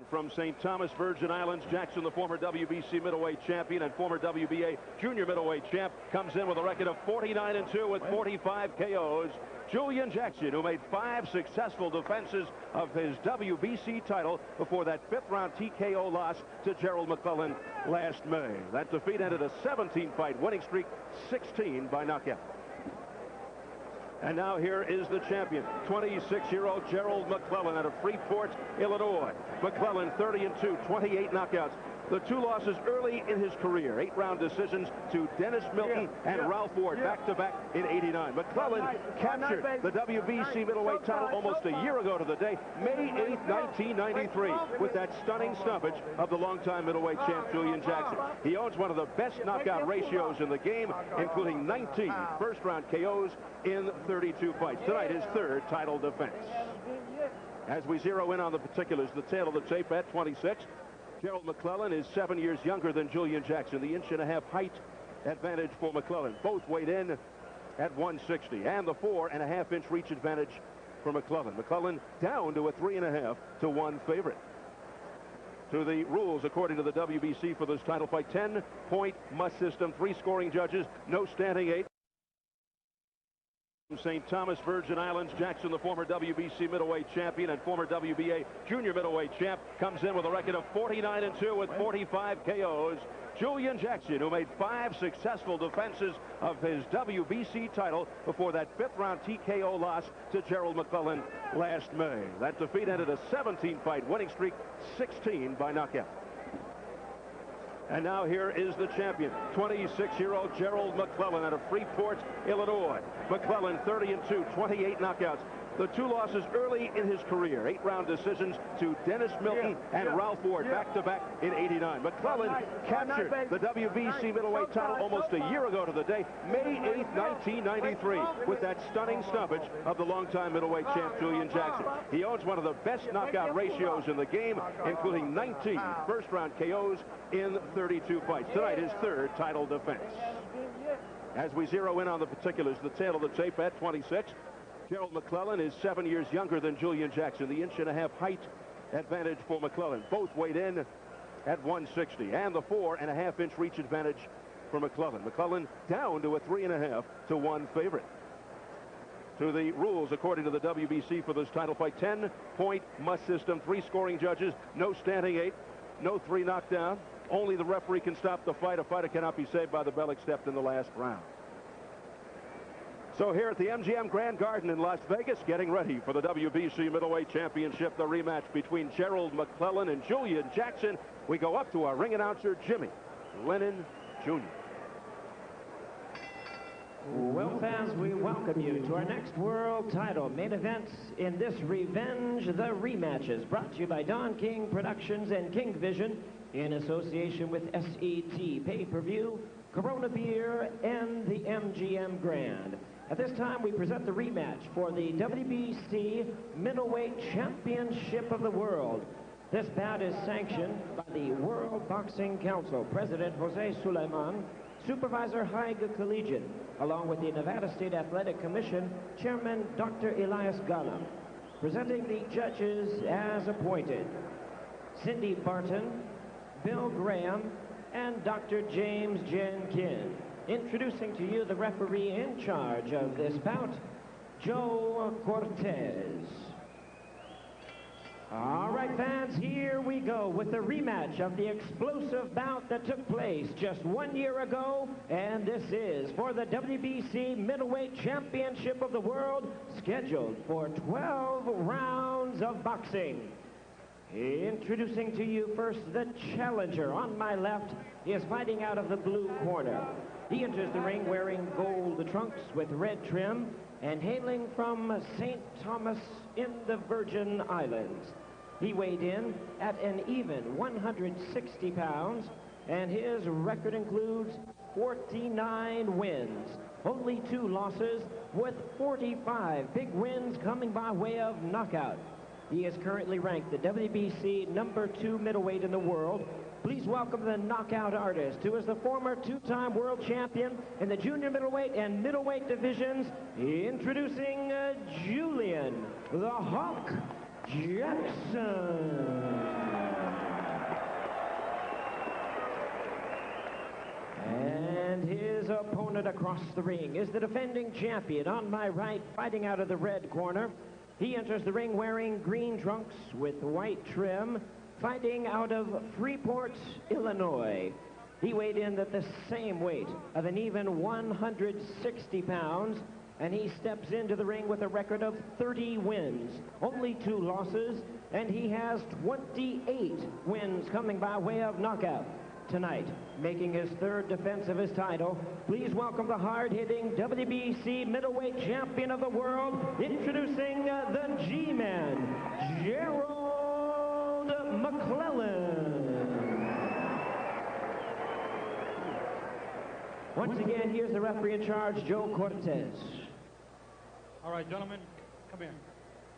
from St. Thomas, Virgin Islands. Jackson, the former WBC middleweight champion and former WBA junior middleweight champ, comes in with a record of 49-2 with 45 KOs. Julian Jackson, who made 5 successful defenses of his WBC title before that 5th-round TKO loss to Gerald McClellan last May. That defeat ended a 17-fight winning streak, 16 by knockout. And now here is the champion, 26-year-old Gerald McClellan out of Freeport, Illinois. McClellan 30-2, 28 knockouts. The 2 losses early in his career, 8-round decisions to Dennis Milton and Ralph Ward back-to-back in '89. McClellan captured the WBC middleweight title almost a year ago to the day, May 8, 1993, with that stunning stoppage of the longtime middleweight champ Julian Jackson. He owns one of the best knockout ratios in the game, including 19 first-round KOs in 32 fights. Tonight, his 3rd title defense. As we zero in on the particulars, the tail of the tape at 26. Gerald McClellan is 7 years younger than Julian Jackson. The 1.5-inch height advantage for McClellan. Both weighed in at 160. And the 4.5-inch reach advantage for McClellan. McClellan down to a 3.5 to 1 favorite. To the rules, according to the WBC for this title fight, 10-point must system, 3 scoring judges, no standing 8. St. Thomas, Virgin Islands. Jackson, the former WBC middleweight champion and former WBA junior middleweight champ, comes in with a record of 49-2 with 45 KOs. Julian Jackson, who made 5 successful defenses of his WBC title before that 5th-round TKO loss to Gerald McClellan last May. That defeat ended a 17-fight winning streak, 16 by knockout. And now here is the champion, 26-year-old Gerald McClellan out of Freeport, Illinois. McClellan 30-2, 28 knockouts. The 2 losses early in his career, 8-round decisions to Dennis Milton and Ralph Ward back-to-back in '89. McClellan captured the WBC middleweight title almost a year ago to the day, May 8, 1993, with that stunning stoppage of the longtime middleweight champ Julian Jackson. He owns one of the best knockout ratios in the game, including 19 first-round KOs in 32 fights. Tonight, his 3rd title defense. As we zero in on the particulars, the tail of the tape at 26. Gerald McClellan is 7 years younger than Julian Jackson. The 1.5-inch height advantage for McClellan. Both weighed in at 160. And the 4.5-inch reach advantage for McClellan. McClellan down to a 3.5 to 1 favorite. To the rules, according to the WBC for this title fight, 10-point must system, 3 scoring judges, no standing 8, no 3 knockdown. Only the referee can stop the fight. A fighter cannot be saved by the bell except in the last round. So here at the MGM Grand Garden in Las Vegas, getting ready for the WBC Middleweight Championship, the rematch between Gerald McClellan and Julian Jackson. We go up to our ring announcer, Jimmy Lennon Jr. Well, fans, we welcome you to our next world title main events in this Revenge the Rematches, brought to you by Don King Productions and King Vision in association with SET Pay-Per-View, Corona Beer, and the MGM Grand. At this time, we present the rematch for the WBC Middleweight Championship of the World. This bout is sanctioned by the World Boxing Council, President Jose Sulaiman, Supervisor Haig Collegian, along with the Nevada State Athletic Commission, Chairman Dr. Elias Gala. Presenting the judges as appointed, Cindy Barton, Bill Graham, and Dr. James Jenkin. Introducing to you the referee in charge of this bout, Joe Cortez. All right, fans, here we go with the rematch of the explosive bout that took place just 1 year ago, and this is for the WBC Middleweight Championship of the World, scheduled for 12 rounds of boxing. Introducing to you first the challenger. On my left, he is fighting out of the blue corner. He enters the ring wearing gold trunks with red trim and hailing from St. Thomas in the Virgin Islands. He weighed in at an even 160 pounds, and his record includes 49 wins, only 2 losses, with 45 big wins coming by way of knockout. He is currently ranked the WBC #2 middleweight in the world. Please welcome the knockout artist, who is the former 2-time world champion in the junior middleweight and middleweight divisions, introducing Julian the Hawk Jackson. his opponent across the ring is the defending champion. On my right, fighting out of the red corner, he enters the ring wearing green trunks with white trim, fighting out of Freeport, Illinois. He weighed in at the same weight of an even 160 pounds, and he steps into the ring with a record of 30 wins, only 2 losses, and he has 28 wins coming by way of knockout. Tonight, making his 3rd defense of his title, please welcome the hard-hitting WBC middleweight champion of the world, introducing the G-Man, Gerald McClellan. Once again, here's the referee in charge, Joe Cortez. All right, gentlemen, come here.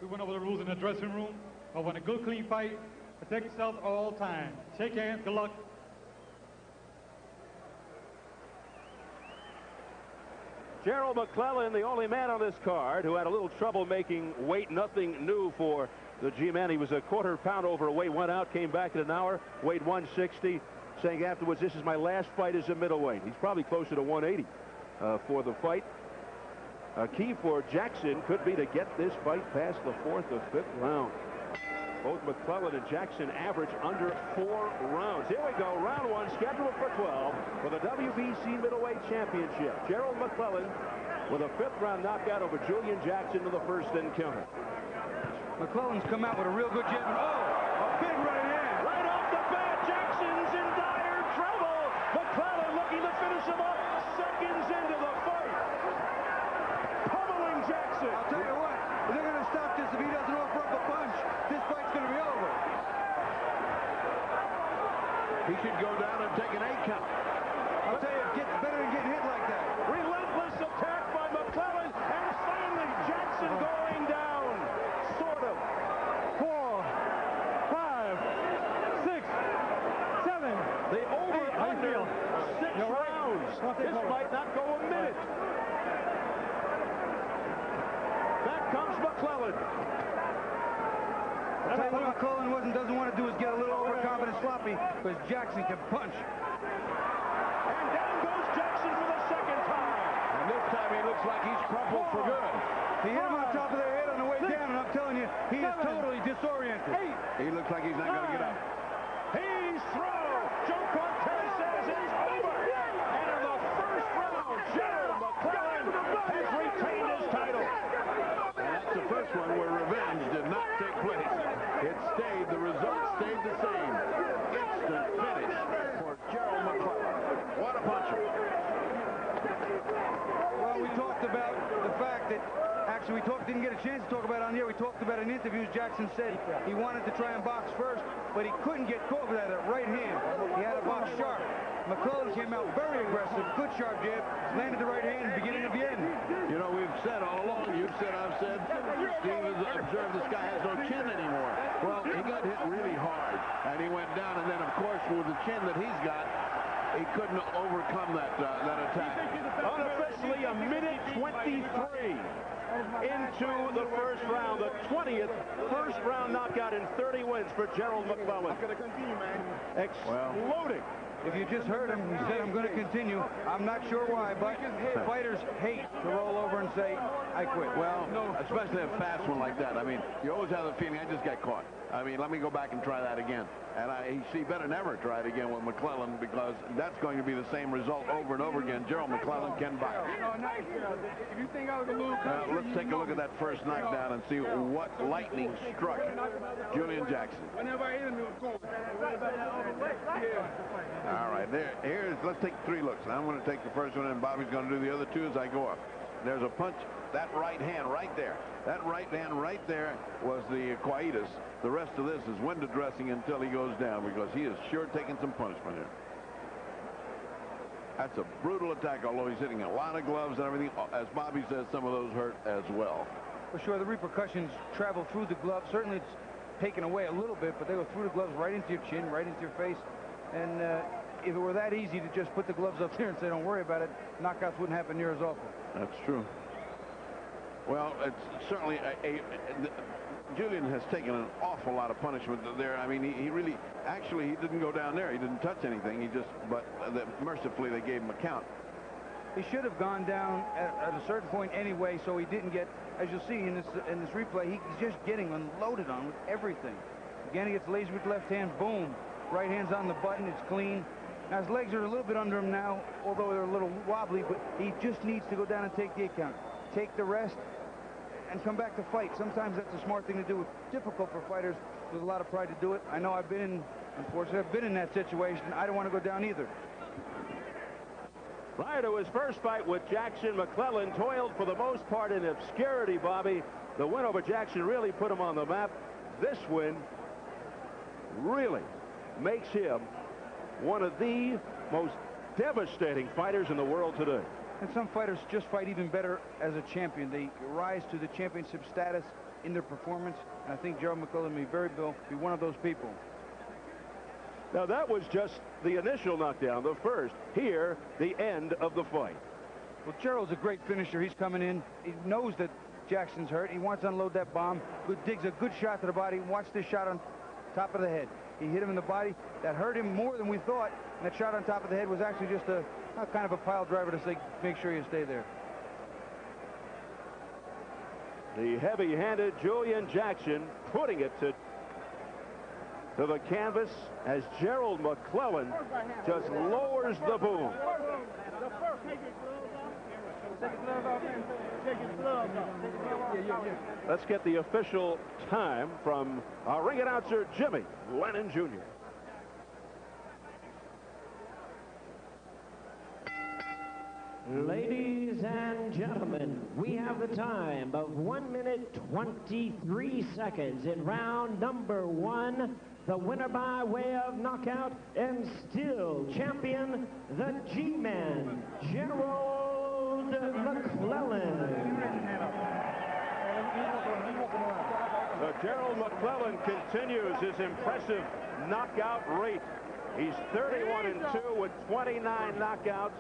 We went over the rules in the dressing room. I want a good, clean fight. Protect yourself all time. Shake hands. Good luck. Gerald McClellan, the only man on this card who had a little trouble making weight. Nothing new for the G-Man. He was a quarter pound overweight, went out, came back in an hour, weighed 160, saying afterwards, this is my last fight as a middleweight. He's probably closer to 180 for the fight. A key for Jackson could be to get this fight past the 4th or 5th round. Both McClellan and Jackson average under 4 rounds. Here we go, round 1, scheduled for 12 for the WBC middleweight championship. Gerald McClellan with a 5th round knockout over Julian Jackson in the first encounter. McClellan's come out with a real good jab. And a big right hand. Right off the bat, Jackson's in dire trouble. McClellan looking to finish him up seconds into the fight. Pummeling Jackson. I'll tell you what, they're going to stop this if he doesn't offer up a punch. This fight's going to be over. He should go down and take an 8 count. I'll tell you, it gets better than getting hit like that. Relentless attack by McClellan, and finally Jackson going down. Sort of. 4, 5, 6, 7. The over-under 6 rounds. This might not go a minute. Back comes McClellan. I'll tell you what McClellan doesn't want to do is get a little overconfident sloppy, because Jackson can punch. And down goes Jackson for the 2nd time. And this time he looks like he's crumpled for good. He hit him on top of their head on the way down, and I'm telling you, he is totally disoriented. He looks like he's not going to get up. He's through. Joe Cortez says it's over. And in the first round, Gerald McClellan has retained his title. And that's the first one where revenge did not take place. It stayed, the result stayed the same. Instant finish for Gerald McClellan. What a puncher. Well, we talked about the fact that, actually, didn't get a chance to talk about it on the air. We talked about in interviews. Jackson said he wanted to try and box first, but he couldn't get caught with that right hand. He had to box sharp. McClellan came out very aggressive, good sharp jab, landed the right hand, beginning of the end. You know, we've said all along, you've said, I've said, Steve has observed this guy has no chin anymore. Well, he got hit really hard, and he went down, and then, of course, with the chin that he's got, he couldn't overcome that attack. Unofficially, a minute 23 into the first round, the 20th first round knockout in 30 wins for Gerald McClellan. Exploding. If you just heard him, he said, I'm going to continue. I'm not sure why, but fighters hate to roll over and say, I quit. Well, especially a fast one like that. I mean, you always have the feeling, I just got caught. I mean, let me go back and try that again. And he better never try it again with McClellan, because that's going to be the same result over and over again. Gerald McClellan can box. If you think I was a little let's take a look at that first knockdown and see what lightning struck Julian Jackson. All right, let's take 3 looks. I'm going to take the first one, and Bobby's going to do the other 2 as I go up. There's a punch. That right hand right there. That right hand right there was the quietus. The rest of this is window dressing until he goes down, because he is sure taking some punishment here. That's a brutal attack, although he's hitting a lot of gloves and everything. As Bobby says, some of those hurt as well. For sure, the repercussions travel through the glove. Certainly, it's taken away a little bit, but they go through the gloves right into your chin, right into your face. And if it were that easy to just put the gloves up there and say, don't worry about it, knockouts wouldn't happen near as often. That's true. Well, it's certainly Julian has taken an awful lot of punishment there. I mean, he really, actually, he didn't go down there. He didn't touch anything. He just, but mercifully, they gave him a count. He should have gone down at a certain point anyway, so he didn't get, as you'll see in this replay, he's just getting unloaded on with everything. Again, he gets lazy with the left hand, boom. Right hand's on the button, it's clean. Now his legs are a little bit under him now, although they're a little wobbly, but he just needs to go down and take the 8 count. Take the rest and come back to fight. Sometimes that's a smart thing to do. It's difficult for fighters with a lot of pride to do it. I know unfortunately, I've been in that situation. I don't want to go down either. Prior to his first fight with Jackson, McClellan toiled for the most part in obscurity, Bobby. The win over Jackson really put him on the map. This win really makes him one of the most devastating fighters in the world today. And some fighters just fight even better as a champion. They rise to the championship status in their performance, and I think Gerald McClellan may very well be one of those people. Now that was just the initial knockdown, the first. Here, the end of the fight. Well, Gerald's a great finisher. He's coming in. He knows that Jackson's hurt. He wants to unload that bomb. Digs a good shot to the body. Watch this shot on top of the head. He hit him in the body. That hurt him more than we thought. And that shot on top of the head was actually just a kind of a pile driver to say, make sure you stay there. The heavy-handed Julian Jackson putting it to the canvas as Gerald McClellan just lowers the boom. Let's get the official time from our ring announcer, Jimmy Lennon Jr. Ladies and gentlemen, we have the time of 1 minute 23 seconds in round number 1. The winner by way of knockout and still champion, the G-Man, Gerald McClellan. So Gerald McClellan continues his impressive knockout rate. He's 31-2 with 29 knockouts.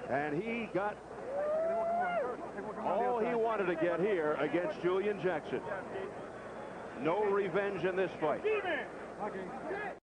And he got all he wanted to get here against Julian Jackson. No revenge in this fight.